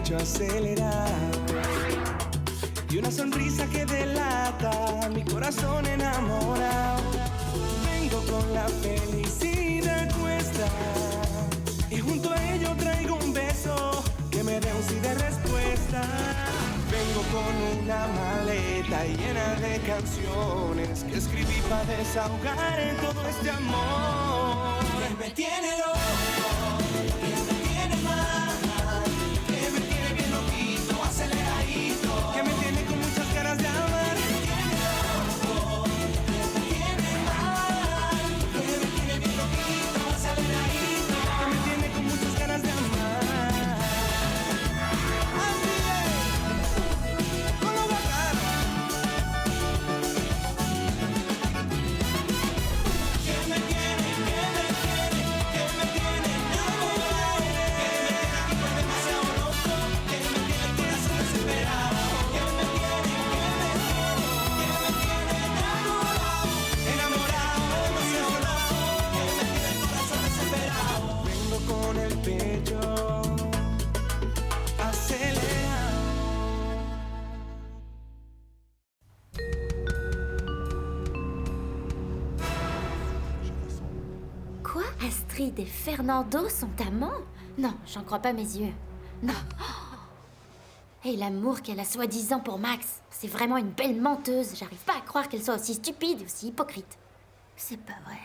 pecho acelerado y una sonrisa que delata mi corazón enamorado. Vengo con la felicidad cuesta y junto a ello traigo un beso que me dé un sí de respuesta. Vengo con una maleta llena de canciones que escribí para desahogar en todo este amor. Que me tiene loco, que me tiene mal, que me tiene bien loquito, aceleradito, que me tiene con muchas ganas de amar. Que me tiene loco, que me tiene mal, que me tiene bien loquito, aceleradito, que me tiene con muchas ganas de amar. Astrid et Fernando sont amants? Non, j'en crois pas mes yeux. Non. Et l'amour qu'elle a soi-disant pour Max, c'est vraiment une belle menteuse. J'arrive pas à croire qu'elle soit aussi stupide et aussi hypocrite. C'est pas vrai.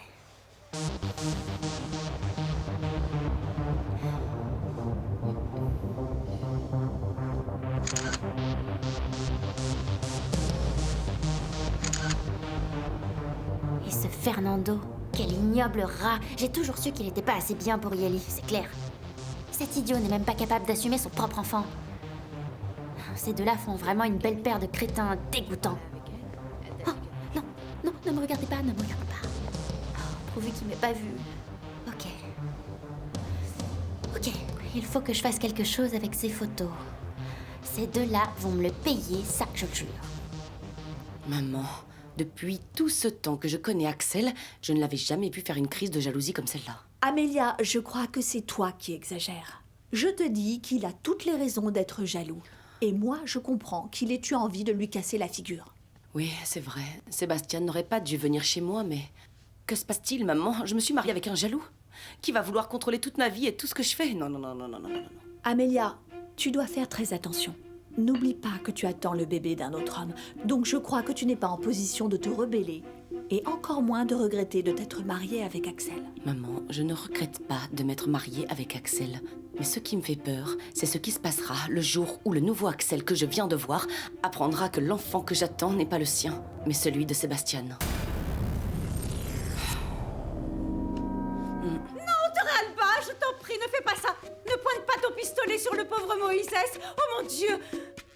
Et ce Fernando, quel ignoble rat. J'ai toujours su qu'il était pas assez bien pour Yeli, c'est clair. Cet idiot n'est même pas capable d'assumer son propre enfant. Ces deux-là font vraiment une belle paire de crétins dégoûtants. Oh, non, non, ne me regardez pas, ne me regardez pas. Oh, pourvu qu'il m'ait pas vu. Ok, il faut que je fasse quelque chose avec ces photos. Ces deux-là vont me le payer, ça je le jure. Maman, depuis tout ce temps que je connais Axel, je ne l'avais jamais vu faire une crise de jalousie comme celle-là. Amélia, je crois que c'est toi qui exagères. Je te dis qu'il a toutes les raisons d'être jaloux. Et moi, je comprends qu'il ait eu envie de lui casser la figure. Oui, c'est vrai. Sébastien n'aurait pas dû venir chez moi, mais... Que se passe-t-il, maman? Je me suis mariée avec un jaloux qui va vouloir contrôler toute ma vie et tout ce que je fais. Non, non, non, non, non, non, non. Amélia, tu dois faire très attention. N'oublie pas que tu attends le bébé d'un autre homme. Donc je crois que tu n'es pas en position de te rebeller. Et encore moins de regretter de t'être mariée avec Axel. Maman, je ne regrette pas de m'être mariée avec Axel. Mais ce qui me fait peur, c'est ce qui se passera le jour où le nouveau Axel que je viens de voir apprendra que l'enfant que j'attends n'est pas le sien, mais celui de Sébastien. Alba, je t'en prie, ne fais pas ça. Ne pointe pas ton pistolet sur le pauvre Moïse. Oh mon Dieu,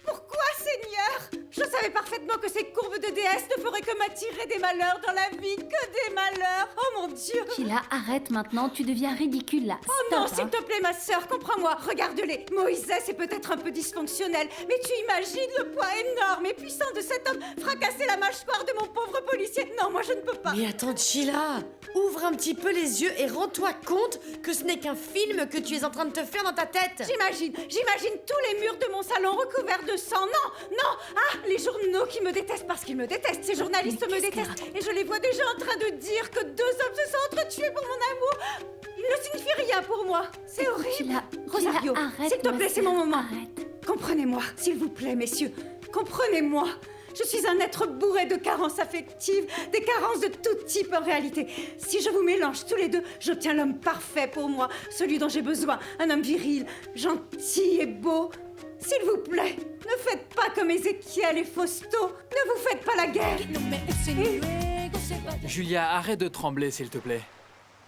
pourquoi, Seigneur? Je savais parfaitement que ces courbes de déesse ne feraient que m'attirer des malheurs dans la vie, que des malheurs. Oh mon Dieu. Sheila, arrête maintenant, tu deviens ridicule là. Oh non, s'il te plaît, ma sœur, comprends-moi. Regarde-les. Moïse est peut-être un peu dysfonctionnel, mais tu imagines le poids énorme et puissant de cet homme fracasser la mâchoire de mon pauvre policier. Non, moi je ne peux pas. Mais attends, Sheila, ouvre un petit peu les yeux et rends-toi compte que ce n'est qu'un film que tu es en train de te faire dans ta tête. J'imagine tous les murs de mon salon recouverts de sang. Non. Ah, les journaux qui me détestent parce qu'ils me détestent. Ces journalistes me détestent. Et je les vois déjà en train de dire que deux hommes se sont entretués pour mon amour. Il ne signifie rien pour moi. C'est horrible. Rosario, s'il te plaît, c'est mon moment. Arrête. Comprenez-moi, s'il vous plaît, messieurs. Comprenez-moi. Je suis un être bourré de carences affectives, des carences de tout type en réalité. Si je vous mélange tous les deux, j'obtiens l'homme parfait pour moi, celui dont j'ai besoin, un homme viril, gentil et beau. S'il vous plaît, ne faites pas comme Ézéchiel et Fausto. Ne vous faites pas la guerre. Julia, arrête de trembler, s'il te plaît.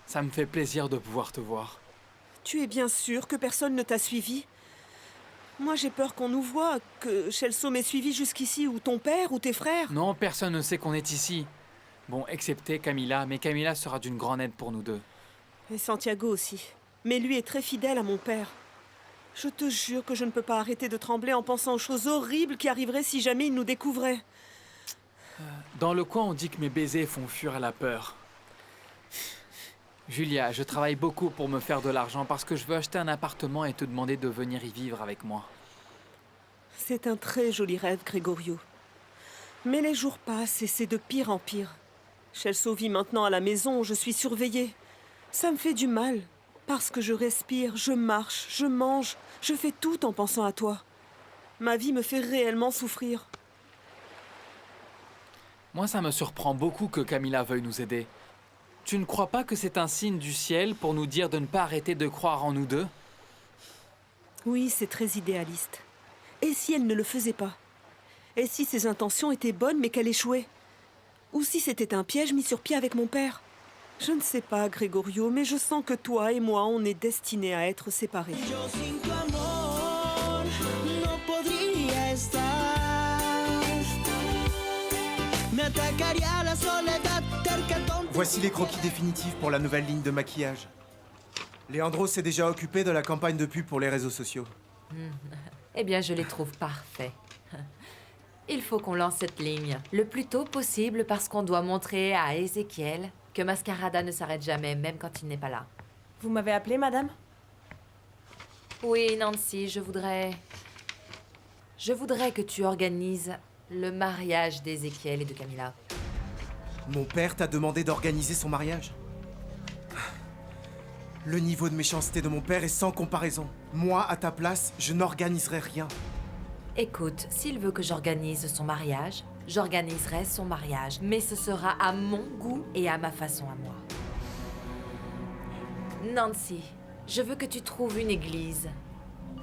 Ça me fait plaisir de pouvoir te voir. Tu es bien sûr que personne ne t'a suivi? Moi, j'ai peur qu'on nous voie, que Chelsea m'ait suivi jusqu'ici, ou ton père, ou tes frères. Non, personne ne sait qu'on est ici. Bon, excepté Camilla, mais Camilla sera d'une grande aide pour nous deux. Et Santiago aussi. Mais lui est très fidèle à mon père. Je te jure que je ne peux pas arrêter de trembler en pensant aux choses horribles qui arriveraient si jamais il nous découvrait. Dans le coin, on dit que mes baisers font fuir à la peur. Julia, je travaille beaucoup pour me faire de l'argent parce que je veux acheter un appartement et te demander de venir y vivre avec moi. C'est un très joli rêve, Gregorio. Mais les jours passent et c'est de pire en pire. Celso vit maintenant à la maison, je suis surveillée. Ça me fait du mal, parce que je respire, je marche, je mange, je fais tout en pensant à toi. Ma vie me fait réellement souffrir. Moi, ça me surprend beaucoup que Camilla veuille nous aider. Tu ne crois pas que c'est un signe du ciel pour nous dire de ne pas arrêter de croire en nous deux? Oui, c'est très idéaliste. Et si elle ne le faisait pas? Et si ses intentions étaient bonnes mais qu'elle échouait? Ou si c'était un piège mis sur pied avec mon père? Je ne sais pas, Gregorio, mais je sens que toi et moi, on est destinés à être séparés. Voici les croquis définitifs pour la nouvelle ligne de maquillage. Leandro s'est déjà occupé de la campagne de pub pour les réseaux sociaux. Eh bien, je les trouve parfaits. Il faut qu'on lance cette ligne le plus tôt possible parce qu'on doit montrer à Ezekiel que Mascarada ne s'arrête jamais, même quand il n'est pas là. Vous m'avez appelé, madame? Oui, Nancy, je voudrais que tu organises le mariage d'Ezekiel et de Camilla. Mon père t'a demandé d'organiser son mariage? Le niveau de méchanceté de mon père est sans comparaison. Moi, à ta place, je n'organiserai rien. Écoute, s'il veut que j'organise son mariage, j'organiserai son mariage. Mais ce sera à mon goût et à ma façon à moi. Nancy, je veux que tu trouves une église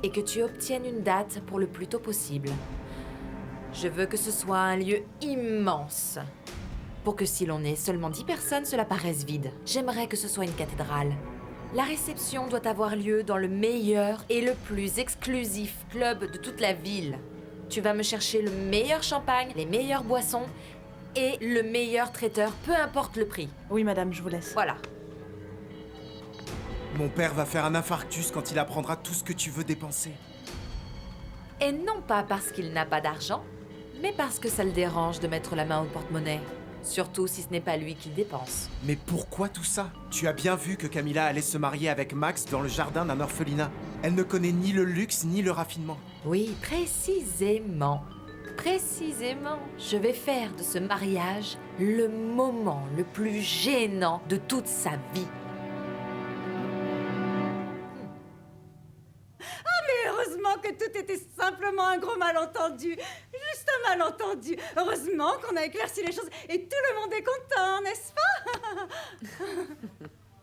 et que tu obtiennes une date pour le plus tôt possible. Je veux que ce soit un lieu immense. Pour que si l'on est seulement 10 personnes, cela paraisse vide. J'aimerais que ce soit une cathédrale. La réception doit avoir lieu dans le meilleur et le plus exclusif club de toute la ville. Tu vas me chercher le meilleur champagne, les meilleures boissons et le meilleur traiteur, peu importe le prix. Oui, madame, je vous laisse. Voilà. Mon père va faire un infarctus quand il apprendra tout ce que tu veux dépenser. Et non pas parce qu'il n'a pas d'argent, mais parce que ça le dérange de mettre la main au porte-monnaie. Surtout si ce n'est pas lui qui dépense. Mais pourquoi tout ça? Tu as bien vu que Camilla allait se marier avec Max dans le jardin d'un orphelinat. Elle ne connaît ni le luxe ni le raffinement. Oui, précisément. Précisément. Je vais faire de ce mariage le moment le plus gênant de toute sa vie. Heureusement que tout était simplement un gros malentendu. Juste un malentendu. Heureusement qu'on a éclairci les choses et tout le monde est content, n'est-ce pas?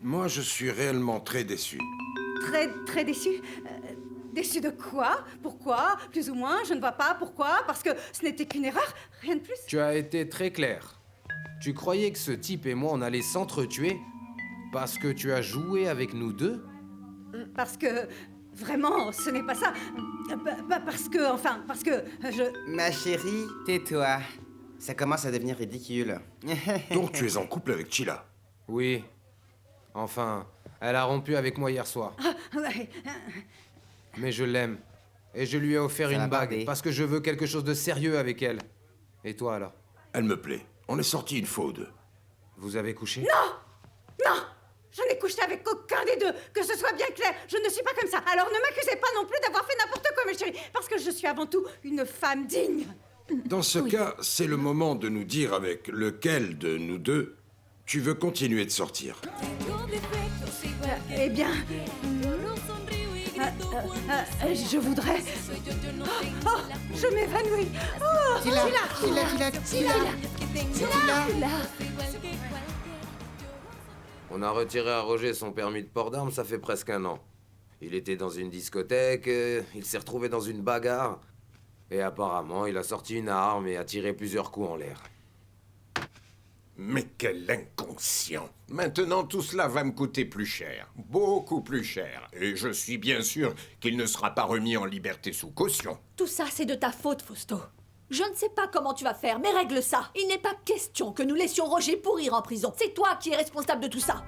Moi, je suis réellement très déçu. Très déçu. Déçu de quoi? Pourquoi? Plus ou moins, je ne vois pas. Pourquoi? Parce que ce n'était qu'une erreur, rien de plus. Tu as été très clair. Tu croyais que ce type et moi, on allait s'entretuer? Parce que tu as joué avec nous deux? Parce que... Vraiment, ce n'est pas ça. Parce que je... Ma chérie, tais-toi. Ça commence à devenir ridicule. Donc tu es en couple avec Chila? Oui. Enfin, elle a rompu avec moi hier soir. Ouais. Mais je l'aime. Et je lui ai offert une bague parce que je veux quelque chose de sérieux avec elle. Et toi alors? Elle me plaît. On est sortis une fois ou deux. Vous avez couché? Non! Je n'ai couché avec aucun des deux, que ce soit bien clair, je ne suis pas comme ça. Alors ne m'accusez pas non plus d'avoir fait n'importe quoi, mes chéris, parce que je suis avant tout une femme digne. Dans ce cas, c'est le moment de nous dire avec lequel de nous deux tu veux continuer de sortir. Eh bien... je voudrais... Oh, je m'évanouis. Oh, Chila. On a retiré à Roger son permis de port d'armes, ça fait presque 1 an. Il était dans une discothèque, il s'est retrouvé dans une bagarre. Et apparemment, il a sorti une arme et a tiré plusieurs coups en l'air. Mais quel inconscient! Maintenant, tout cela va me coûter plus cher. Beaucoup plus cher. Et je suis bien sûr qu'il ne sera pas remis en liberté sous caution. Tout ça, c'est de ta faute, Fausto. Je ne sais pas comment tu vas faire, mais règle ça. Il n'est pas question que nous laissions Roger pourrir en prison. C'est toi qui es responsable de tout ça.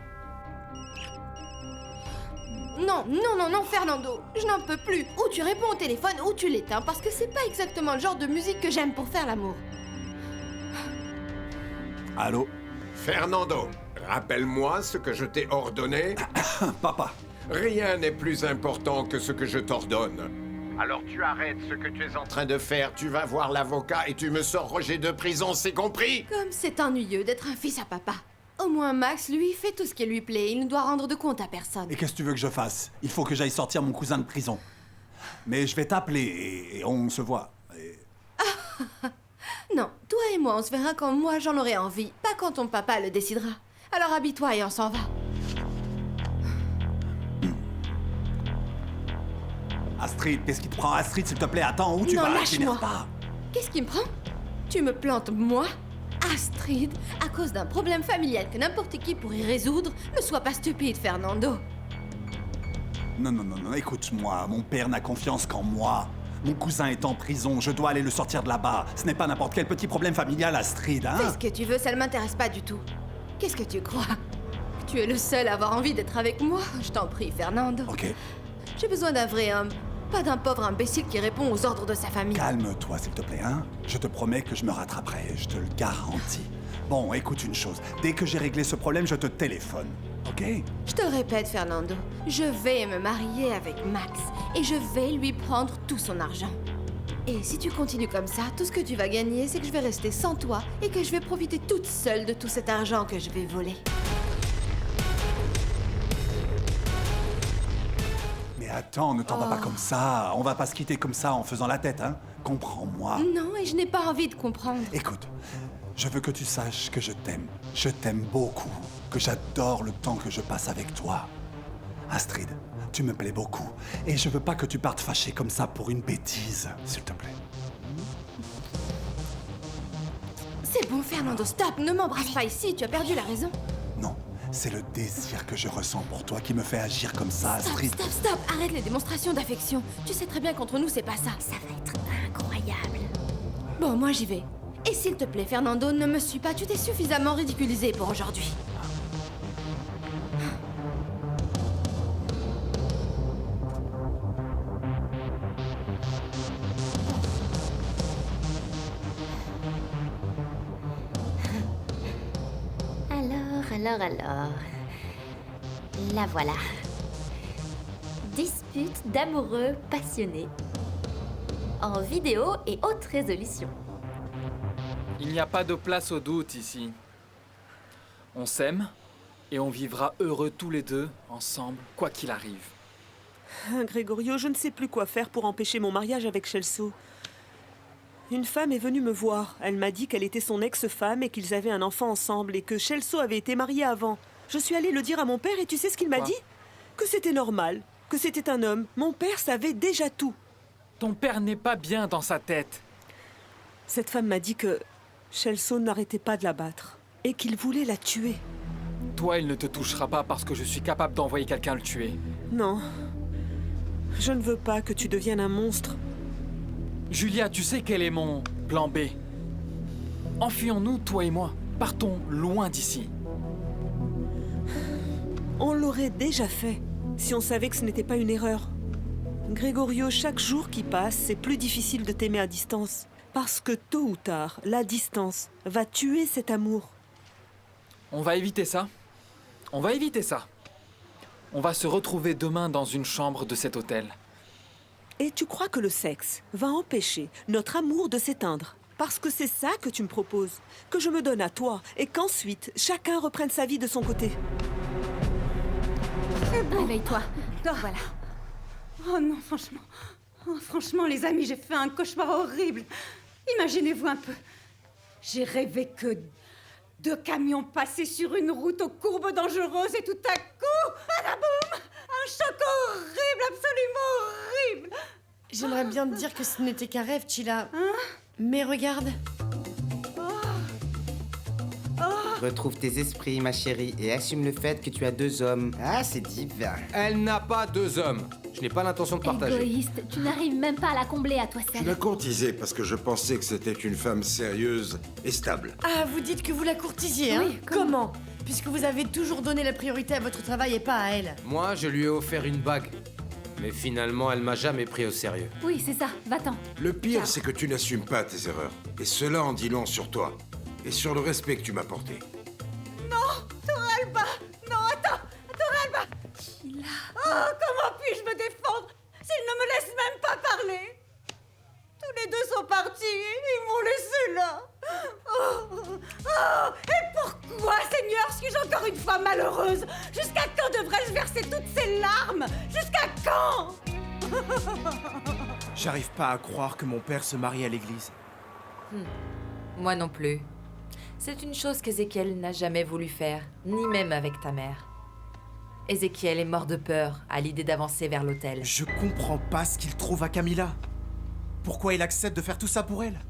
Non, Fernando. Je n'en peux plus. Ou tu réponds au téléphone ou tu l'éteins parce que c'est pas exactement le genre de musique que j'aime pour faire l'amour. Allô? Fernando, rappelle-moi ce que je t'ai ordonné. Papa. Rien n'est plus important que ce que je t'ordonne. Alors tu arrêtes ce que tu es en train de faire, tu vas voir l'avocat et tu me sors Roger de prison, c'est compris? Comme c'est ennuyeux d'être un fils à papa. Au moins Max, lui, fait tout ce qui lui plaît. Il ne doit rendre de compte à personne. Et qu'est-ce que tu veux que je fasse? Il faut que j'aille sortir mon cousin de prison. Mais je vais t'appeler et on se voit. Non, toi et moi, on se verra quand moi j'en aurai envie, pas quand ton papa le décidera. Alors habille-toi et on s'en va. Astrid, qu'est-ce qui te prend? Astrid, s'il te plaît, attends, où tu vas? Non, lâche-moi. Pas. Qu'est-ce qui me prend? Tu me plantes, moi, Astrid, à cause d'un problème familial que n'importe qui pourrait résoudre? Ne sois pas stupide, Fernando. Non, écoute-moi, mon père n'a confiance qu'en moi. Mon cousin est en prison, je dois aller le sortir de là-bas. Ce n'est pas n'importe quel petit problème familial, Astrid, hein? Fais ce que tu veux, ça ne m'intéresse pas du tout. Qu'est-ce que tu crois? Tu es le seul à avoir envie d'être avec moi? Je t'en prie, Fernando. Ok. J'ai besoin d'un vrai homme, pas d'un pauvre imbécile qui répond aux ordres de sa famille. Calme-toi, s'il te plaît, hein? Je te promets que je me rattraperai, je te le garantis. Bon, écoute une chose, dès que j'ai réglé ce problème, je te téléphone, ok? Je te le répète, Fernando, je vais me marier avec Max et je vais lui prendre tout son argent. Et si tu continues comme ça, tout ce que tu vas gagner, c'est que je vais rester sans toi et que je vais profiter toute seule de tout cet argent que je vais voler. Mais attends, ne t'en va pas comme ça. On va pas se quitter comme ça en faisant la tête, hein? Comprends-moi. Non, et je n'ai pas envie de comprendre. Écoute, je veux que tu saches que je t'aime. Je t'aime beaucoup. Que j'adore le temps que je passe avec toi. Astrid, tu me plais beaucoup. Et je veux pas que tu partes fâchée comme ça pour une bêtise, s'il te plaît. C'est bon, Fernando, stop, ne m'embrasse pas ici, tu as perdu la raison. Non, c'est le désir que je ressens pour toi qui me fait agir comme ça, Astrid. Stop, arrête les démonstrations d'affection. Tu sais très bien qu'entre nous, c'est pas ça. Ça va être incroyable. Bon, moi j'y vais. Et s'il te plaît, Fernando, ne me suis pas, tu t'es suffisamment ridiculisé pour aujourd'hui. Alors... La voilà. Dispute d'amoureux passionnés. En vidéo et haute résolution. Il n'y a pas de place au doute ici. On s'aime et on vivra heureux tous les deux, ensemble, quoi qu'il arrive. Gregorio, je ne sais plus quoi faire pour empêcher mon mariage avec Celso. Une femme est venue me voir. Elle m'a dit qu'elle était son ex-femme et qu'ils avaient un enfant ensemble et que Celso avait été marié avant. Je suis allée le dire à mon père et tu sais ce qu'il m'a dit? Que c'était normal, que c'était un homme. Mon père savait déjà tout. Ton père n'est pas bien dans sa tête. Cette femme m'a dit que Celso n'arrêtait pas de la battre et qu'il voulait la tuer. Toi, il ne te touchera pas parce que je suis capable d'envoyer quelqu'un le tuer. Non. Je ne veux pas que tu deviennes un monstre. Julia, tu sais quel est mon plan B? Enfuyons-nous, toi et moi. Partons loin d'ici. On l'aurait déjà fait, si on savait que ce n'était pas une erreur. Gregorio, chaque jour qui passe, c'est plus difficile de t'aimer à distance. Parce que tôt ou tard, la distance va tuer cet amour. On va éviter ça. On va éviter ça. On va se retrouver demain dans une chambre de cet hôtel. Et tu crois que le sexe va empêcher notre amour de s'éteindre? Parce que c'est ça que tu me proposes. Que je me donne à toi et qu'ensuite, chacun reprenne sa vie de son côté. C'est bon. Réveille-toi. Dors, voilà. Oh non, franchement. Oh, franchement, les amis, j'ai fait un cauchemar horrible. Imaginez-vous un peu. J'ai rêvé que 2 camions passaient sur une route aux courbes dangereuses et tout à coup, badaboum, un choc horrible, absolument horrible. J'aimerais bien te dire que ce n'était qu'un rêve, Chila. Hein? Mais regarde. Retrouve tes esprits, ma chérie, et assume le fait que tu as 2 hommes. Ah, c'est divin. Elle n'a pas 2 hommes. Je n'ai pas l'intention de partager. Égoïste, tu n'arrives même pas à la combler à toi Je seul. la courtisais parce que je pensais que c'était une femme sérieuse et stable. Ah, vous dites que vous la courtisiez, hein? Oui, comment? Puisque vous avez toujours donné la priorité à votre travail et pas à elle. Moi, je lui ai offert une bague. Mais finalement, elle m'a jamais pris au sérieux. Oui, c'est ça, va-t'en. Le pire, c'est que tu n'assumes pas tes erreurs. Et cela en dit long sur toi. Et sur le respect que tu m'as porté. Non, Toralba. Non, attends, Toralba. Oh, comment puis-je me défendre s'il ne me laisse même pas parler? parler. Tous les deux sont partis, ils m'ont laissé là. Et pourquoi, Seigneur, suis-je encore une fois malheureuse? Jusqu'à quand devrais-je verser toutes ces larmes? Jusqu'à quand? J'arrive pas à croire que mon père se marie à l'église. Moi non plus. C'est une chose qu'Ézéchiel n'a jamais voulu faire, ni même avec ta mère. Ézéchiel est mort de peur à l'idée d'avancer vers l'autel. Je comprends pas ce qu'il trouve à Camilla. Pourquoi il accepte de faire tout ça pour elle?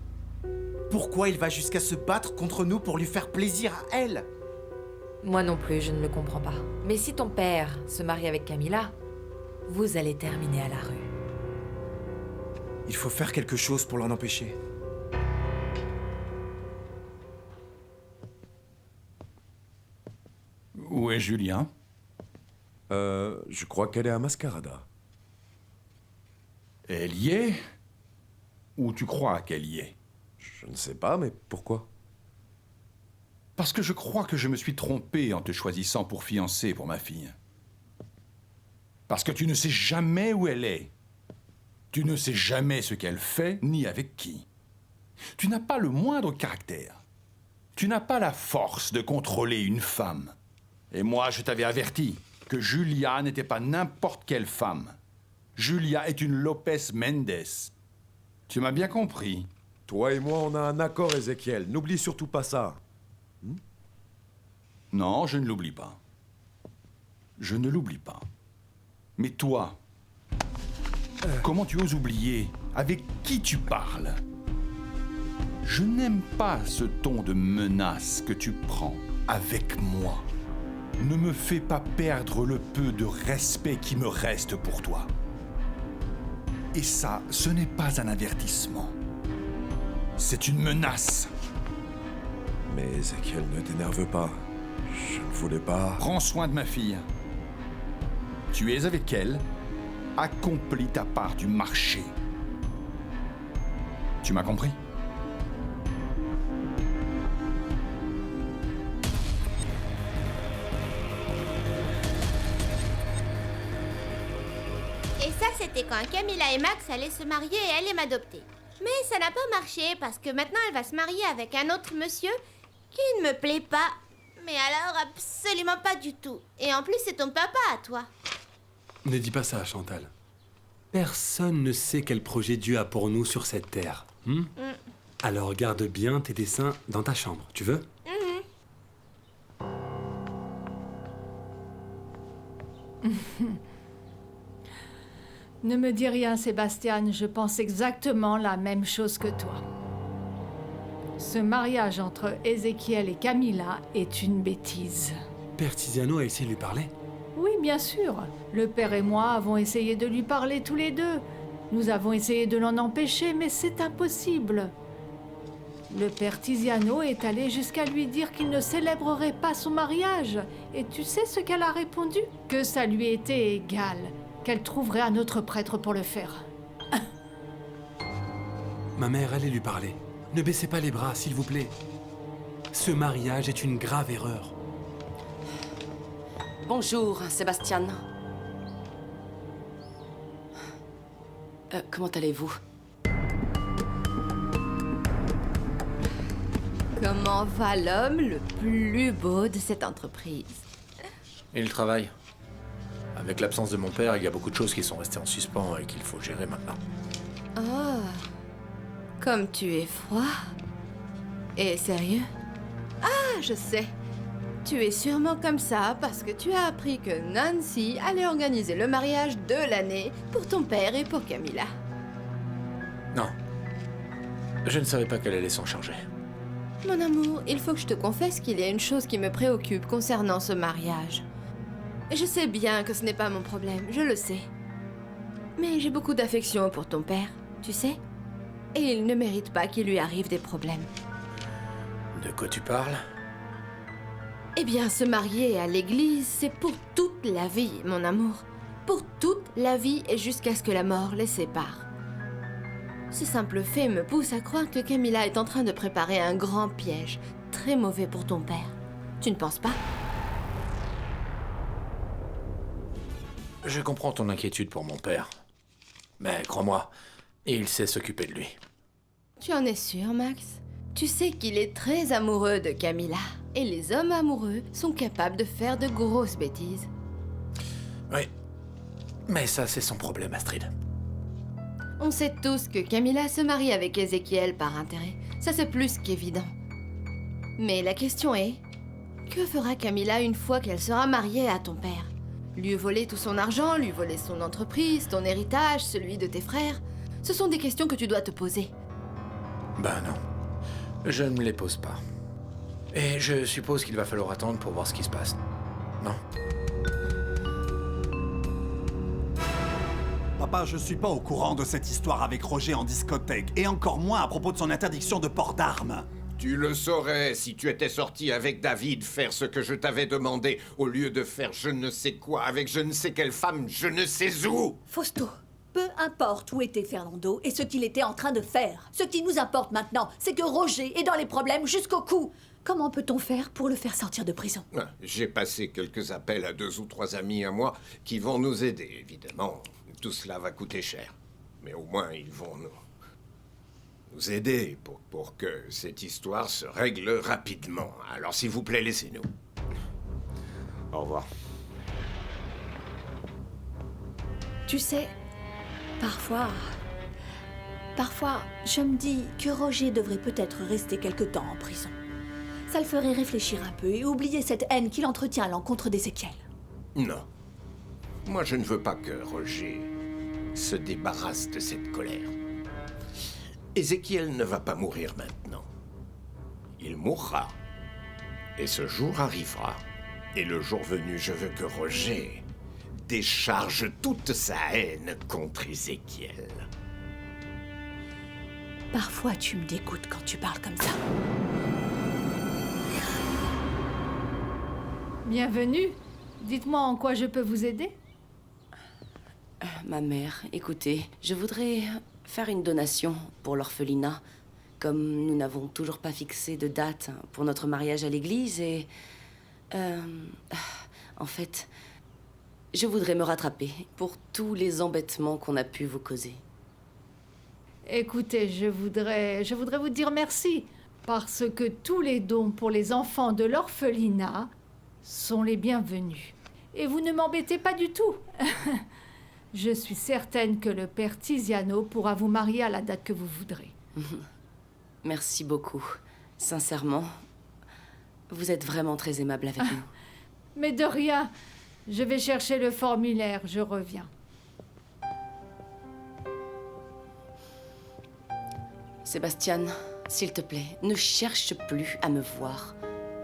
Pourquoi il va jusqu'à se battre contre nous pour lui faire plaisir à elle? Moi non plus, je ne le comprends pas. Mais si ton père se marie avec Camilla, vous allez terminer à la rue. Il faut faire quelque chose pour l'en empêcher. Où est Julien? Je crois qu'elle est à Mascarada. Elle y est? Ou tu crois qu'elle y est? Je ne sais pas, mais pourquoi? Parce que je crois que je me suis trompé en te choisissant pour fiancée pour ma fille. Parce que tu ne sais jamais où elle est. Tu ne sais jamais ce qu'elle fait, ni avec qui. Tu n'as pas le moindre caractère. Tu n'as pas la force de contrôler une femme. Et moi, je t'avais averti que Julia n'était pas n'importe quelle femme. Julia est une Lopez Mendes. Tu m'as bien compris. Toi et moi, on a un accord, Ézéchiel. N'oublie surtout pas ça. Non, je ne l'oublie pas. Je ne l'oublie pas. Mais toi, comment tu oses oublier? Avec qui tu parles? Je n'aime pas ce ton de menace que tu prends avec moi. Ne me fais pas perdre le peu de respect qui me reste pour toi. Et ça, ce n'est pas un avertissement. C'est une menace. Mais Ézéchiel, ne t'énerve pas. Je ne voulais pas... Prends soin de ma fille. Tu es avec elle. Accomplis ta part du marché. Tu m'as compris? Et ça, c'était quand Camilla et Max allaient se marier et allaient m'adopter. Mais ça n'a pas marché parce que maintenant elle va se marier avec un autre monsieur qui ne me plaît pas. Mais alors absolument pas du tout. Et en plus, c'est ton papa à toi. Ne dis pas ça, Chantal. Personne ne sait quel projet Dieu a pour nous sur cette terre. Alors garde bien tes dessins dans ta chambre, tu veux? Ne me dis rien, Sébastien, je pense exactement la même chose que toi. Ce mariage entre Ézéchiel et Camilla est une bêtise. Père Tiziano a essayé de lui parler? Oui, bien sûr. Le père et moi avons essayé de lui parler tous les deux. Nous avons essayé de l'en empêcher, mais c'est impossible. Le père Tiziano est allé jusqu'à lui dire qu'il ne célébrerait pas son mariage. Et tu sais ce qu'elle a répondu? Que ça lui était égal, qu'elle trouverait un autre prêtre pour le faire. Ma mère, allez lui parler. Ne baissez pas les bras, s'il vous plaît. Ce mariage est une grave erreur. Bonjour, Sébastien. Comment allez-vous? Comment va l'homme le plus beau de cette entreprise? Et le travail. Avec l'absence de mon père, il y a beaucoup de choses qui sont restées en suspens et qu'il faut gérer maintenant. Oh, comme tu es froid. Et sérieux? Ah, je sais. Tu es sûrement comme ça parce que tu as appris que Nancy allait organiser le mariage de l'année pour ton père et pour Camilla. Non. Je ne savais pas qu'elle allait s'en charger. Mon amour, il faut que je te confesse qu'il y a une chose qui me préoccupe concernant ce mariage. Et je sais bien que ce n'est pas mon problème, je le sais. Mais j'ai beaucoup d'affection pour ton père, tu sais? Et il ne mérite pas qu'il lui arrive des problèmes. De quoi tu parles? Eh bien, se marier à l'église, c'est pour toute la vie, mon amour. Pour toute la vie et jusqu'à ce que la mort les sépare. Ce simple fait me pousse à croire que Camilla est en train de préparer un grand piège, très mauvais pour ton père. Tu ne penses pas? Je comprends ton inquiétude pour mon père. Mais crois-moi, Et il sait s'occuper de lui. Tu en es sûr, Max? Tu sais qu'il est très amoureux de Camilla. Et les hommes amoureux sont capables de faire de grosses bêtises. Oui. Mais ça, c'est son problème, Astrid. On sait tous que Camilla se marie avec Ézéchiel par intérêt. Ça, c'est plus qu'évident. Mais la question est... que fera Camilla une fois qu'elle sera mariée à ton père? Lui voler tout son argent, lui voler son entreprise, ton héritage, celui de tes frères? Ce sont des questions que tu dois te poser. Ben non. Je ne me les pose pas. Et je suppose qu'il va falloir attendre pour voir ce qui se passe. Non? Papa, je suis pas au courant de cette histoire avec Roger en discothèque, et encore moins à propos de son interdiction de port d'armes. Tu le saurais si tu étais sorti avec David faire ce que je t'avais demandé, au lieu de faire je ne sais quoi avec je ne sais quelle femme, je ne sais où. Fausto, peu importe où était Fernando et ce qu'il était en train de faire. Ce qui nous importe maintenant, c'est que Roger est dans les problèmes jusqu'au cou. Comment peut-on faire pour le faire sortir de prison? J'ai passé quelques appels à 2 ou 3 amis à moi qui vont nous aider, évidemment. Tout cela va coûter cher. Mais au moins, ils vont nous aider pour que cette histoire se règle rapidement. Alors, s'il vous plaît, laissez-nous. Au revoir. Tu sais, parfois, je me dis que Roger devrait peut-être rester quelque temps en prison. Ça le ferait réfléchir un peu et oublier cette haine qu'il entretient à l'encontre d'Ézéchiel. Non. Moi, je ne veux pas que Roger se débarrasse de cette colère. Ézéchiel ne va pas mourir maintenant. Il mourra. Et ce jour arrivera. Et le jour venu, je veux que Roger décharge toute sa haine contre Ézéchiel. Parfois, tu me dégoûtes quand tu parles comme ça. Bienvenue. Dites-moi en quoi je peux vous aider? Ma mère, écoutez, je voudrais faire une donation pour l'orphelinat. Comme nous n'avons toujours pas fixé de date pour notre mariage à l'église et... en fait, je voudrais me rattraper pour tous les embêtements qu'on a pu vous causer. Écoutez, je voudrais vous dire merci, parce que tous les dons pour les enfants de l'orphelinat sont les bienvenus. Et vous ne m'embêtez pas du tout. Je suis certaine que le père Tiziano pourra vous marier à la date que vous voudrez. Merci beaucoup. Sincèrement, vous êtes vraiment très aimable avec nous. Mais de rien. Je vais chercher le formulaire, je reviens. Sébastien, s'il te plaît, ne cherche plus à me voir.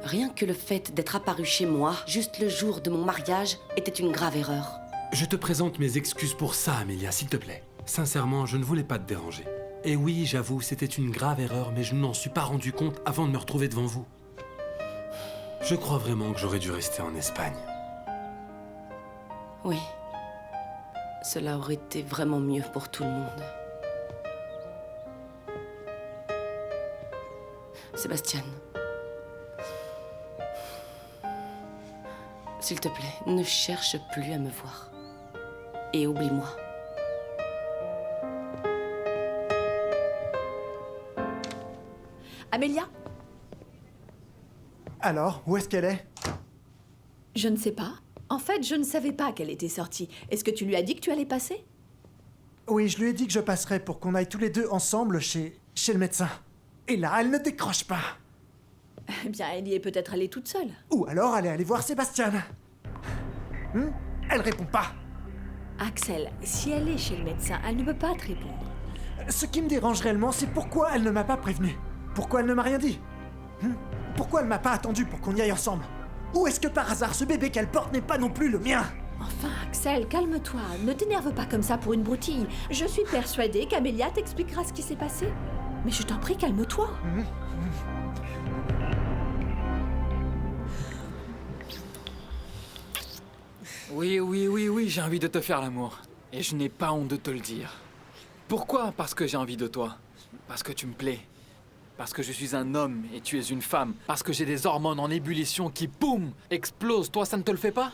Rien que le fait d'être apparu chez moi, juste le jour de mon mariage, était une grave erreur. Je te présente mes excuses pour ça, Amélia, s'il te plaît. Sincèrement, je ne voulais pas te déranger. Et oui, j'avoue, c'était une grave erreur, mais je ne m'en suis pas rendu compte avant de me retrouver devant vous. Je crois vraiment que j'aurais dû rester en Espagne. Oui. Cela aurait été vraiment mieux pour tout le monde. Sébastien. S'il te plaît, ne cherche plus à me voir. Et oublie-moi. Amélia? Alors, où est-ce qu'elle est? Je ne sais pas. En fait, je ne savais pas qu'elle était sortie. Est-ce que tu lui as dit que tu allais passer? Oui, je lui ai dit que je passerais pour qu'on aille tous les deux ensemble chez le médecin. Et là, elle ne décroche pas. Eh bien, elle y est peut-être allée toute seule. Ou alors, elle est allée voir Sébastien. Elle répond pas. Axel, si elle est chez le médecin, elle ne peut pas te répondre. Ce qui me dérange réellement, c'est pourquoi elle ne m'a pas prévenu. Pourquoi elle ne m'a rien dit? Pourquoi elle m'a pas attendu pour qu'on y aille ensemble? Ou est-ce que par hasard, ce bébé qu'elle porte n'est pas non plus le mien? Enfin, Axel, calme-toi. Ne t'énerve pas comme ça pour une broutille. Je suis persuadée qu'Amélia t'expliquera ce qui s'est passé. Mais je t'en prie, calme-toi. Oui, j'ai envie de te faire l'amour. Et je n'ai pas honte de te le dire. Pourquoi? Parce que j'ai envie de toi. Parce que tu me plais. Parce que je suis un homme et tu es une femme. Parce que j'ai des hormones en ébullition qui, boum, explosent. Toi, ça ne te le fait pas?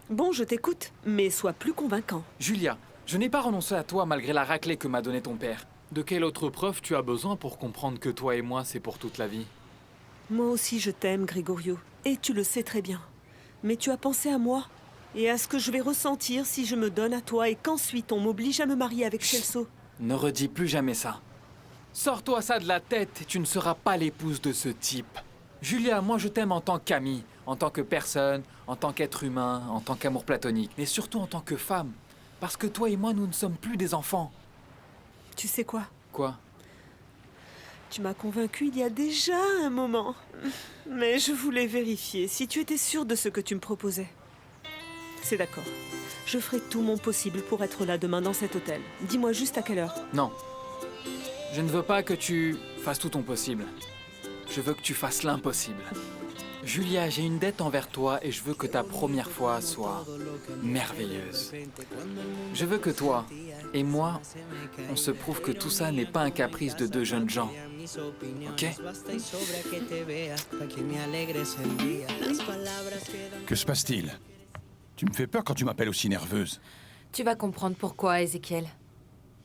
Bon, je t'écoute, mais sois plus convaincant. Julia, Je n'ai pas renoncé à toi malgré la raclée que m'a donnée ton père. De quelle autre preuve tu as besoin pour comprendre que toi et moi, c'est pour toute la vie? Moi aussi je t'aime, Gregorio, et tu le sais très bien. Mais tu as pensé à moi et à ce que je vais ressentir si je me donne à toi et qu'ensuite on m'oblige à me marier avec Celso. Ne redis plus jamais ça. Sors-toi ça de la tête et tu ne seras pas l'épouse de ce type. Julia, moi je t'aime en tant qu'amie, en tant que personne, en tant qu'être humain, en tant qu'amour platonique, mais surtout en tant que femme. Parce que toi et moi, nous ne sommes plus des enfants. Tu sais quoi? Quoi? Tu m'as convaincu il y a déjà un moment. Mais je voulais vérifier si tu étais sûr de ce que tu me proposais. C'est d'accord. Je ferai tout mon possible pour être là demain dans cet hôtel. Dis-moi juste à quelle heure. Non. Je ne veux pas que tu fasses tout ton possible. Je veux que tu fasses l'impossible. Julia, j'ai une dette envers toi et je veux que ta première fois soit merveilleuse. Je veux que toi et moi, on se prouve que tout ça n'est pas un caprice de deux jeunes gens. Ok? Que se passe-t-il? Tu me fais peur quand tu m'appelles aussi nerveuse. Tu vas comprendre pourquoi, Ézéchiel.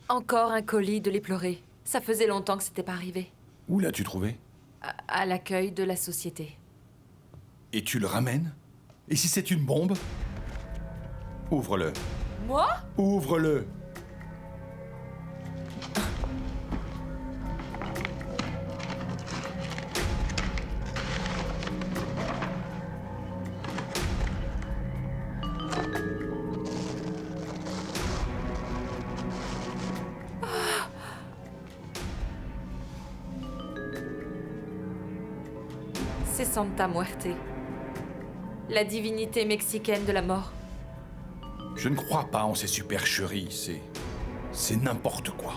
Encore un colis de les pleurer. Ça faisait longtemps que c'était pas arrivé. Où l'as-tu trouvé? À l'accueil de la société. Et tu le ramènes? Et si c'est une bombe? Ouvre-le. Moi? Ouvre-le! C'est Santa Muerte. La divinité mexicaine de la mort. Je ne crois pas en ces supercheries, c'est n'importe quoi.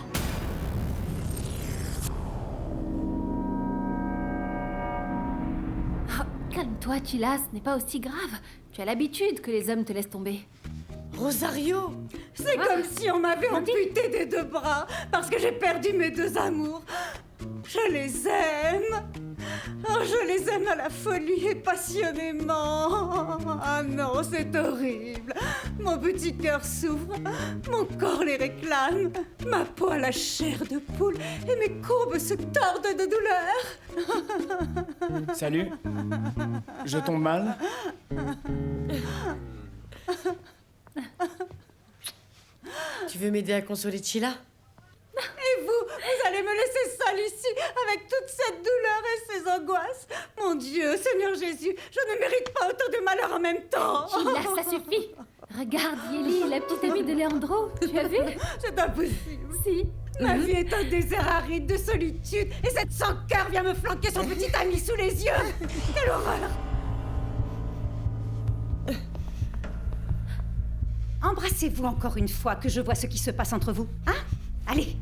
Oh, calme-toi, Chila, ce n'est pas aussi grave. Tu as l'habitude que les hommes te laissent tomber. Rosario, c'est comme si on m'avait amputé des deux bras parce que j'ai perdu mes deux amours. Je les aime. Oh, je les aime à la folie et passionnément. Ah non, c'est horrible. Mon petit cœur souffre, mon corps les réclame, ma peau a la chair de poule et mes courbes se tordent de douleur. Salut. Je tombe mal? Tu veux m'aider à consoler Chila? Et vous allez me laisser seule ici, avec toute cette douleur et ces angoisses. Mon Dieu, Seigneur Jésus, je ne mérite pas autant de malheur en même temps. Chila, ça suffit. Regarde, Yeli, la petite amie de Leandro. Tu as vu? C'est impossible. Si. Ma vie est un désert aride de solitude, et cette sans-cœur vient me flanquer son petit ami sous les yeux. Quelle horreur! Embrassez-vous encore une fois que je vois ce qui se passe entre vous, hein? Allez,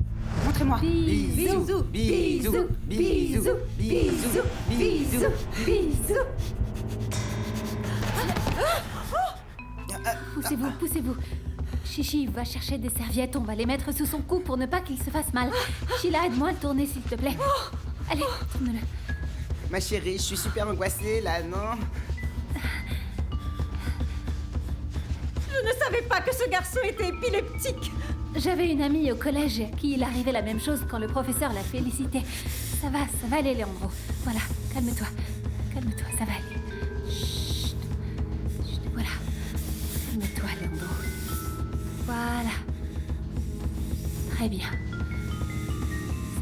montrez-moi. Bisous, bisous, bisous, bisous, bisous, bisous. Poussez-vous, poussez-vous. Chichi, va chercher des serviettes, on va les mettre sous son cou pour ne pas qu'il se fasse mal. Sheila, aide-moi à le tourner, s'il te plaît. Allez, tourne-le. Ma chérie, je suis super angoissée, là, non? Je ne savais pas que ce garçon était épileptique. J'avais une amie au collège à qui il arrivait la même chose quand le professeur l'a félicité. Ça va aller, Leandro. Voilà, calme-toi. Calme-toi, ça va aller. Chut. Chut, voilà. Calme-toi, Leandro. Voilà. Très bien.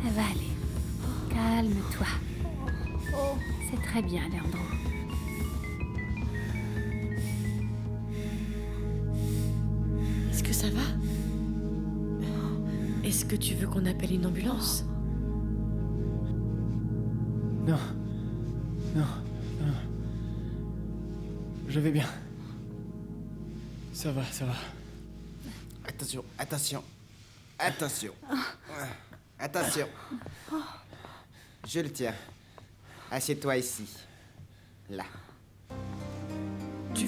Ça va aller. Calme-toi. C'est très bien, Leandro. Est-ce que ça va? Est-ce que tu veux qu'on appelle une ambulance? Non. Non. Non. Je vais bien. Ça va, ça va. Attention, attention. Attention. Attention. Je le tiens. Assieds-toi ici. Là. Tu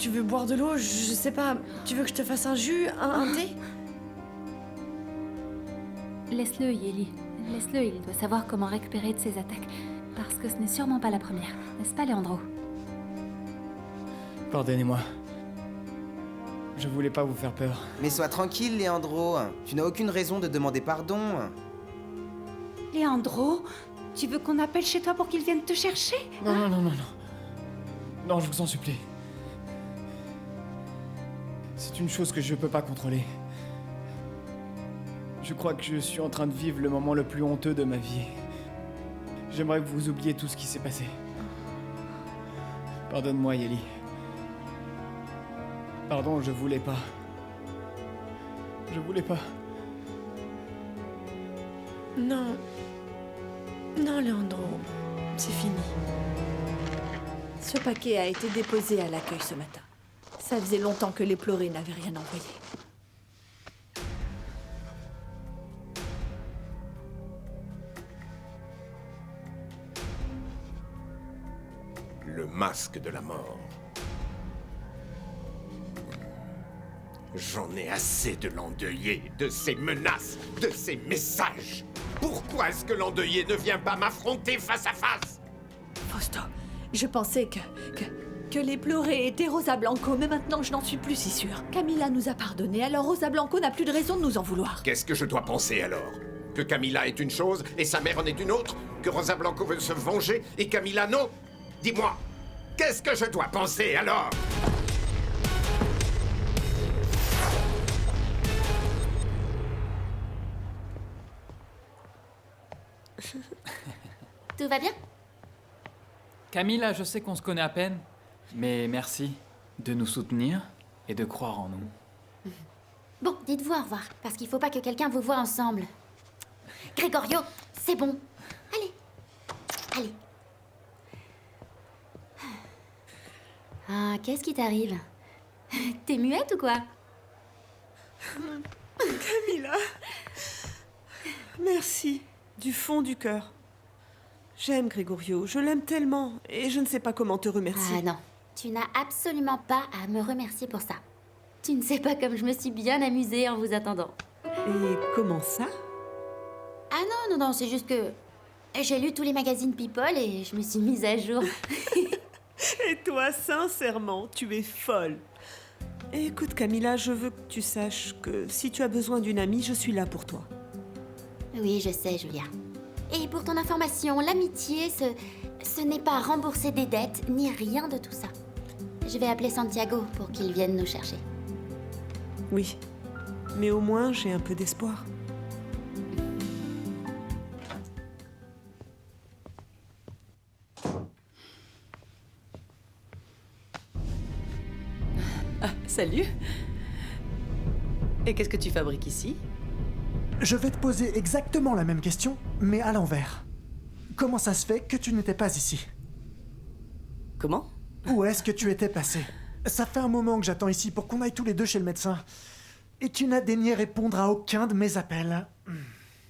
veux boire de l'eau? Je sais pas. Tu veux que je te fasse un jus, un thé? Laisse-le, Yeli. Laisse-le, il doit savoir comment récupérer de ses attaques. Parce que ce n'est sûrement pas la première. N'est-ce pas, Leandro? Pardonnez-moi. Je voulais pas vous faire peur. Mais sois tranquille, Leandro. Tu n'as aucune raison de demander pardon. Leandro, tu veux qu'on appelle chez toi pour qu'il vienne te chercher? Non, non, non, non, non. Non, je vous en supplie. C'est une chose que je peux pas contrôler. Je crois que je suis en train de vivre le moment le plus honteux de ma vie. J'aimerais que vous oubliez tout ce qui s'est passé. Pardonne-moi, Yeli. Pardon, je voulais pas. Je voulais pas. Non. Non, Leandro. C'est fini. Ce paquet a été déposé à l'accueil ce matin. Ça faisait longtemps que les pleurés n'avaient rien envoyé. Le masque de la mort. J'en ai assez de l'endeuillé, de ses menaces, de ses messages. Pourquoi est-ce que l'endeuillé ne vient pas m'affronter face à face? Fausto, je pensais que les pleurés étaient Rosa Blanco, mais maintenant je n'en suis plus si sûre. Camilla nous a pardonné, alors Rosa Blanco n'a plus de raison de nous en vouloir. Qu'est-ce que je dois penser alors? Que Camilla est une chose et sa mère en est une autre? Que Rosa Blanco veut se venger et Camilla non? Dis-moi, qu'est-ce que je dois penser alors? Tout va bien? Camilla, je sais qu'on se connaît à peine, mais merci de nous soutenir et de croire en nous. Bon, dites-vous au revoir, parce qu'il faut pas que quelqu'un vous voie ensemble. Gregorio, c'est bon. Allez. Allez. Ah, qu'est-ce qui t'arrive? T'es muette ou quoi? Camilla, merci, du fond du cœur. J'aime Gregorio, je l'aime tellement, et je ne sais pas comment te remercier. Ah non, tu n'as absolument pas à me remercier pour ça. Tu ne sais pas comme je me suis bien amusée en vous attendant. Et comment ça? Ah non, non, non, c'est juste que j'ai lu tous les magazines People et je me suis mise à jour. Et toi, sincèrement, tu es folle. Et écoute, Camilla, je veux que tu saches que si tu as besoin d'une amie, je suis là pour toi. Oui, je sais, Julia. Et pour ton information, l'amitié, ce n'est pas rembourser des dettes, ni rien de tout ça. Je vais appeler Santiago pour qu'il vienne nous chercher. Oui, mais au moins, j'ai un peu d'espoir. Ah, salut. Et qu'est-ce que tu fabriques ici? Je vais te poser exactement la même question, mais à l'envers. Comment ça se fait que tu n'étais pas ici? Comment? Où est-ce que tu étais passé? Ça fait un moment que j'attends ici pour qu'on aille tous les deux chez le médecin. Et tu n'as daigné répondre à aucun de mes appels.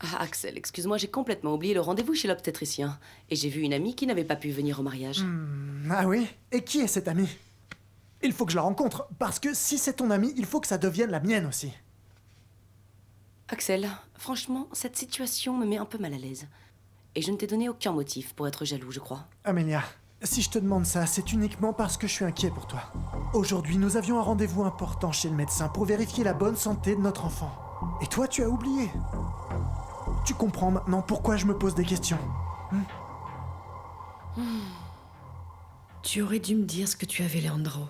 Ah, Axel, excuse-moi, j'ai complètement oublié le rendez-vous chez l'obstétricien. Et j'ai vu une amie qui n'avait pas pu venir au mariage. Ah oui? Et qui est cette amie? Il faut que je la rencontre, parce que si c'est ton amie, il faut que ça devienne la mienne aussi. Axel, franchement, cette situation me met un peu mal à l'aise. Et je ne t'ai donné aucun motif pour être jaloux, je crois. Amélia, si je te demande ça, c'est uniquement parce que je suis inquiet pour toi. Aujourd'hui, nous avions un rendez-vous important chez le médecin pour vérifier la bonne santé de notre enfant. Et toi, tu as oublié. Tu comprends maintenant pourquoi je me pose des questions. Tu aurais dû me dire ce que tu avais, Leandro.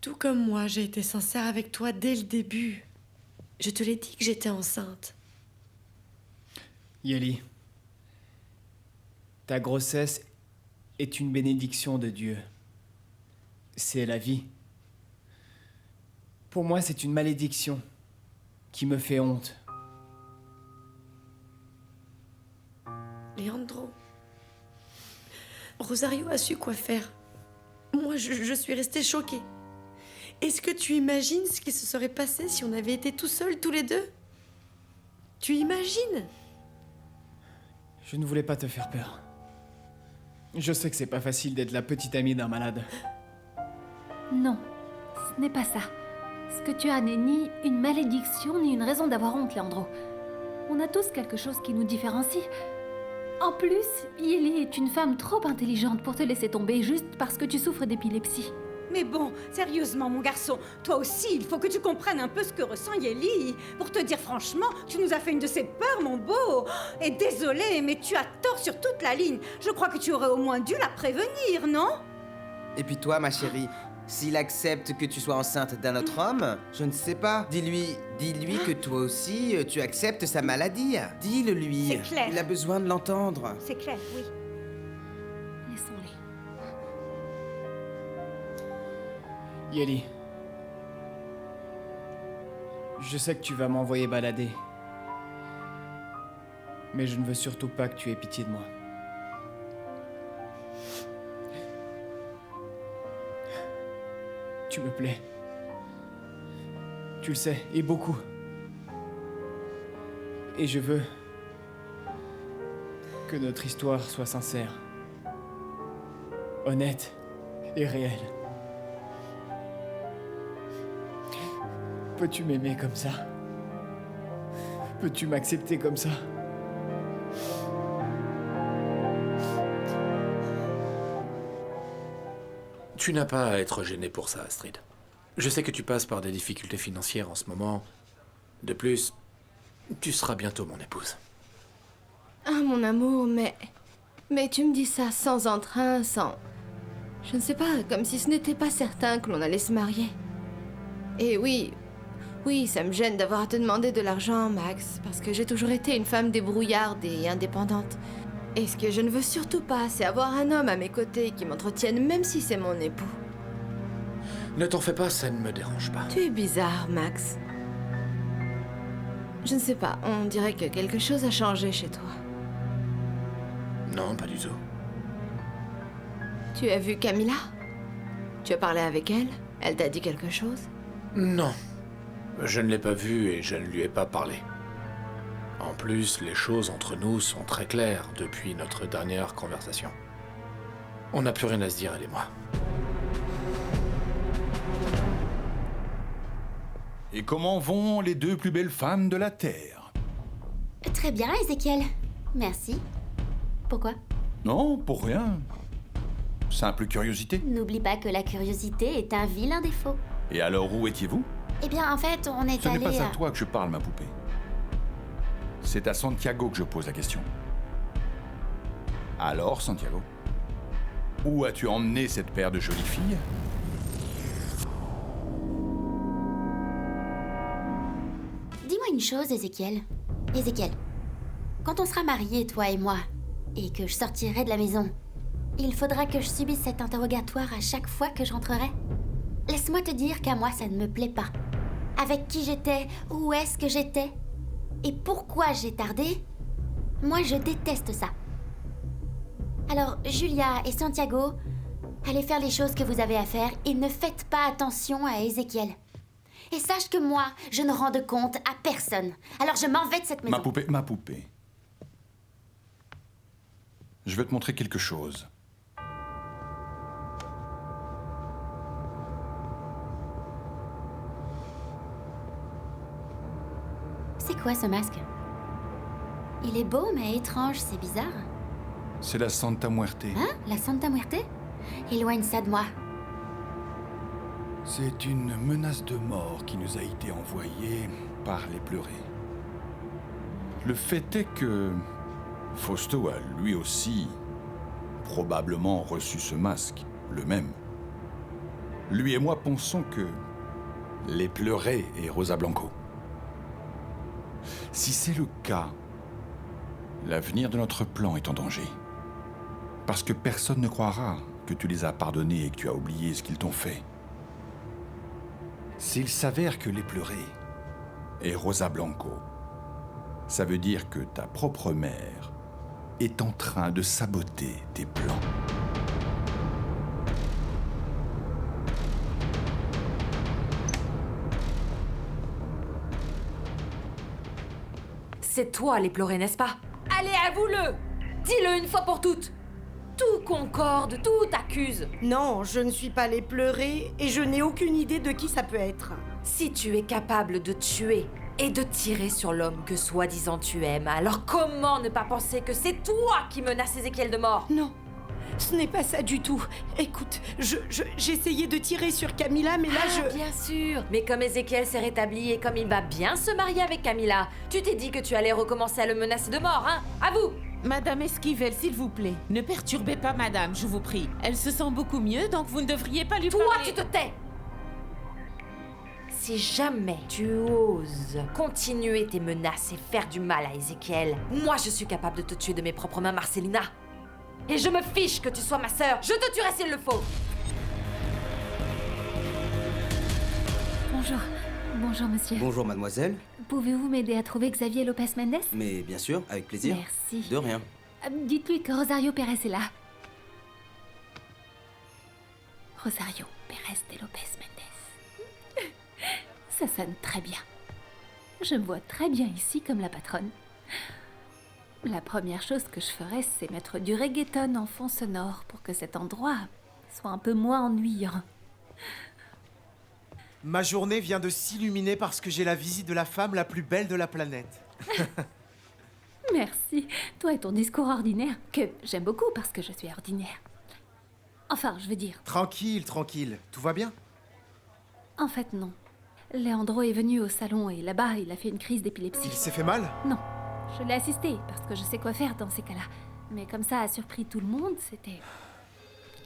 Tout comme moi, j'ai été sincère avec toi dès le début. Je te l'ai dit que j'étais enceinte. Yeli, ta grossesse est une bénédiction de Dieu. C'est la vie. Pour moi, c'est une malédiction qui me fait honte. Leandro, Rosario a su quoi faire. Moi, je suis restée choquée. Est-ce que tu imagines ce qui se serait passé si on avait été tout seuls, tous les deux? Tu imagines? Je ne voulais pas te faire peur. Je sais que c'est pas facile d'être la petite amie d'un malade. Non, ce n'est pas ça. Ce que tu as n'est ni une malédiction, ni une raison d'avoir honte, Leandro. On a tous quelque chose qui nous différencie. En plus, Yeli est une femme trop intelligente pour te laisser tomber juste parce que tu souffres d'épilepsie. Mais bon, sérieusement, mon garçon, toi aussi, il faut que tu comprennes un peu ce que ressent Yeli. Pour te dire franchement, tu nous as fait une de ces peurs, mon beau. Et désolé, mais tu as tort sur toute la ligne. Je crois que tu aurais au moins dû la prévenir, non? Et puis toi, ma chérie, s'il accepte que tu sois enceinte d'un autre homme, je ne sais pas. Dis-lui que toi aussi, tu acceptes sa maladie. Dis-le lui. C'est clair. Il a besoin de l'entendre. C'est clair, oui. Laissons-les. Yeli. Je sais que tu vas m'envoyer balader. Mais je ne veux surtout pas que tu aies pitié de moi. Tu me plais. Tu le sais, et beaucoup. Et je veux que notre histoire soit sincère, honnête et réelle. Peux-tu m'aimer comme ça? Peux-tu m'accepter comme ça? Tu n'as pas à être gêné pour ça, Astrid. Je sais que tu passes par des difficultés financières en ce moment. De plus, tu seras bientôt mon épouse. Ah, mon amour, mais tu me dis ça sans entrain, sans... Je ne sais pas, comme si ce n'était pas certain que l'on allait se marier. Et oui, ça me gêne d'avoir à te demander de l'argent, Max, parce que j'ai toujours été une femme débrouillarde et indépendante. Et ce que je ne veux surtout pas, c'est avoir un homme à mes côtés qui m'entretienne, même si c'est mon époux. Ne t'en fais pas, ça ne me dérange pas. Tu es bizarre, Max. Je ne sais pas, on dirait que quelque chose a changé chez toi. Non, pas du tout. Tu as vu Camilla? Tu as parlé avec elle? Elle t'a dit quelque chose? Non. Je ne l'ai pas vue et je ne lui ai pas parlé. En plus, les choses entre nous sont très claires depuis notre dernière conversation. On n'a plus rien à se dire, elle et moi. Et comment vont les deux plus belles femmes de la Terre? Très bien, Ézéchiel. Merci. Pourquoi? Non, pour rien. Simple curiosité. N'oublie pas que la curiosité est un vilain défaut. Et alors, où étiez-vous? Eh bien, en fait, on est Ce n'est allé... pas à toi que je parle, ma poupée. C'est à Santiago que je pose la question. Alors, Santiago, où as-tu emmené cette paire de jolies filles? Dis-moi une chose, Ézéchiel. Ézéchiel, quand on sera mariés, toi et moi, et que je sortirai de la maison, il faudra que je subisse cet interrogatoire à chaque fois que je rentrerai? Laisse-moi te dire qu'à moi, ça ne me plaît pas. Avec qui j'étais, où est-ce que j'étais, et pourquoi j'ai tardé, moi, je déteste ça. Alors, Julia et Santiago, allez faire les choses que vous avez à faire et ne faites pas attention à Ézéchiel. Et sache que moi, je ne rends de compte à personne. Alors je m'en vais de cette maison. Ma poupée. Je veux te montrer quelque chose. C'est quoi ce masque? Il est beau, mais étrange, c'est bizarre. C'est la Santa Muerte. Hein? La Santa Muerte? Éloigne ça de moi. C'est une menace de mort qui nous a été envoyée par les pleurés. Le fait est que Fausto a lui aussi probablement reçu ce masque, le même. Lui et moi pensons que les pleurés et Rosa Blanco. Si c'est le cas, l'avenir de notre plan est en danger. Parce que personne ne croira que tu les as pardonnés et que tu as oublié ce qu'ils t'ont fait. S'il s'avère que les pleurés et Rosa Blanco, ça veut dire que ta propre mère est en train de saboter tes plans. C'est toi les pleurer, n'est-ce pas? Allez, avoue-le! Dis-le une fois pour toutes! Tout concorde, tout accuse. Non, je ne suis pas les pleurer et je n'ai aucune idée de qui ça peut être. Si tu es capable de tuer et de tirer sur l'homme que soi-disant tu aimes, alors comment ne pas penser que c'est toi qui menaces Ézéchiel de mort? Non. ce n'est pas ça du tout. Écoute, j'ai essayé de tirer sur Camilla, mais là Bien sûr. Mais comme Ézéchiel s'est rétabli et comme il va bien se marier avec Camilla, tu t'es dit que tu allais recommencer à le menacer de mort, hein? À vous! Madame Esquivel, s'il vous plaît, ne perturbez pas madame, je vous prie. Elle se sent beaucoup mieux, donc vous ne devriez pas lui parler. Toi, tu te tais! Si jamais tu oses continuer tes menaces et faire du mal à Ézéchiel, moi je suis capable de te tuer de mes propres mains, Marcellina. Et je me fiche que tu sois ma sœur. Je te tuerai s'il le faut. Bonjour. Bonjour, monsieur. Bonjour, mademoiselle. Pouvez-vous m'aider à trouver Xavier Lopez Mendes? Mais bien sûr, avec plaisir. Merci. De rien. Dites-lui que Rosario Pérez est là. Rosario Pérez de Lopez Mendes. Ça sonne très bien. Je me vois très bien ici comme la patronne. La première chose que je ferais, c'est mettre du reggaeton en fond sonore pour que cet endroit soit un peu moins ennuyant. Ma journée vient de s'illuminer parce que j'ai la visite de la femme la plus belle de la planète. Merci. Toi et ton discours ordinaire, que j'aime beaucoup parce que je suis ordinaire. Enfin, je veux dire... Tranquille, tranquille. Tout va bien? En fait, non. Leandro est venu au salon et là-bas, il a fait une crise d'épilepsie. Il s'est fait mal? Non. Je l'ai assisté parce que je sais quoi faire dans ces cas-là. Mais comme ça a surpris tout le monde, c'était...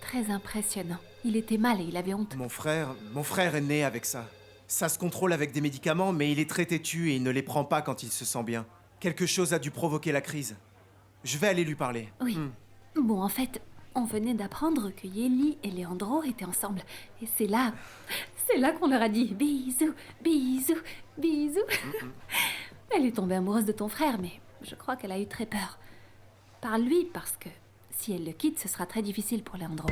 très impressionnant. Il était mal et il avait honte. Mon frère est né avec ça. Ça se contrôle avec des médicaments, mais il est très têtu et il ne les prend pas quand il se sent bien. Quelque chose a dû provoquer la crise. Je vais aller lui parler. Oui. Bon, en fait, on venait d'apprendre que Yeli et Leandro étaient ensemble. Et c'est là qu'on leur a dit bisous, bisous, bisous. Elle est tombée amoureuse de ton frère, mais je crois qu'elle a eu très peur. Par lui, parce que si elle le quitte, ce sera très difficile pour Leandro.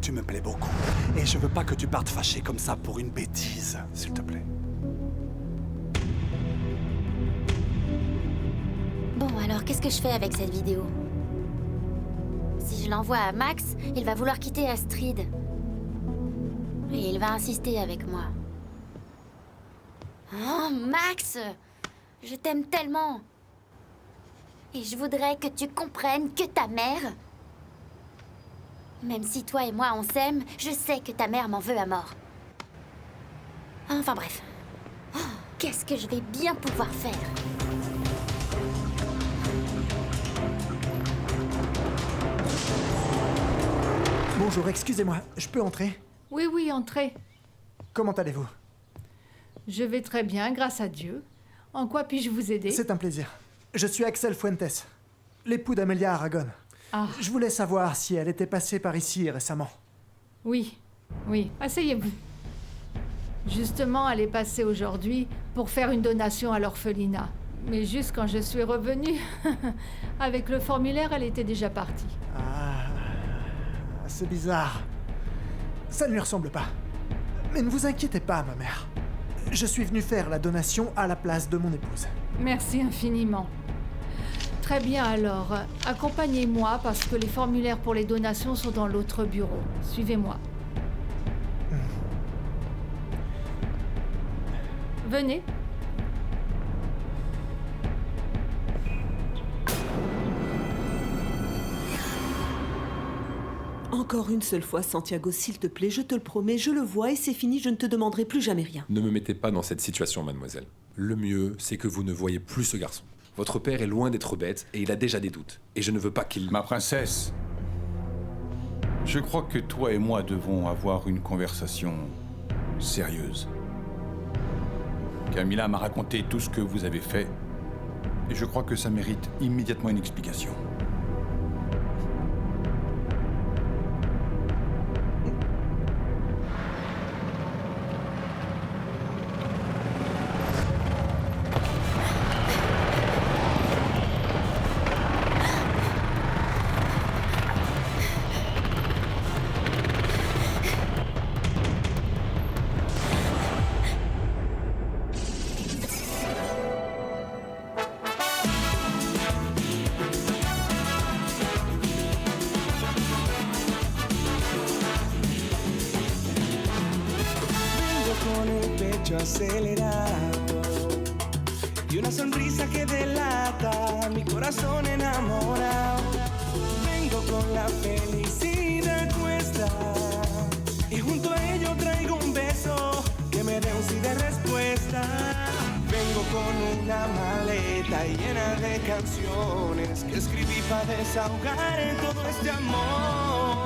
Tu me plais beaucoup. Et je veux pas que tu partes fâché comme ça pour une bêtise, s'il te plaît. Bon, alors qu'est-ce que je fais avec cette vidéo? Si je l'envoie à Max, il va vouloir quitter Astrid. Et il va insister avec moi. Oh, Max! Je t'aime tellement! Et je voudrais que tu comprennes que ta mère... Même si toi et moi on s'aime, je sais que ta mère m'en veut à mort. Enfin bref. Oh, qu'est-ce que je vais bien pouvoir faire? Bonjour, excusez-moi, je peux entrer? Oui, oui, entrez. Comment allez-vous? Je vais très bien, grâce à Dieu. En quoi puis-je vous aider? C'est un plaisir. Je suis Axel Fuentes, l'époux d'Amelia Aragon. Ah. Je voulais savoir si elle était passée par ici récemment. Oui, oui, asseyez-vous. Justement, elle est passée aujourd'hui pour faire une donation à l'orphelinat. Mais juste quand je suis revenue, avec le formulaire, elle était déjà partie. Ah, c'est bizarre. Ça ne lui ressemble pas. Mais ne vous inquiétez pas, ma mère. Je suis venu faire la donation à la place de mon épouse. Merci infiniment. Très bien alors, accompagnez-moi parce que les formulaires pour les donations sont dans l'autre bureau. Suivez-moi. Venez. Encore une seule fois, Santiago, s'il te plaît, je te le promets, je le vois et c'est fini, je ne te demanderai plus jamais rien. Ne me mettez pas dans cette situation, mademoiselle. Le mieux, c'est que vous ne voyez plus ce garçon. Votre père est loin d'être bête et il a déjà des doutes. Et je ne veux pas qu'il... Ma princesse, je crois que toi et moi devons avoir une conversation sérieuse. Camilla m'a raconté tout ce que vous avez fait et je crois que ça mérite immédiatement une explication. sueño acelerado y una sonrisa que delata mi corazón enamorado. Vengo con la felicidad puesta y junto a ello traigo un beso que me dé un sí de respuesta. Vengo con una maleta llena de canciones que escribí para desahogar en todo este amor.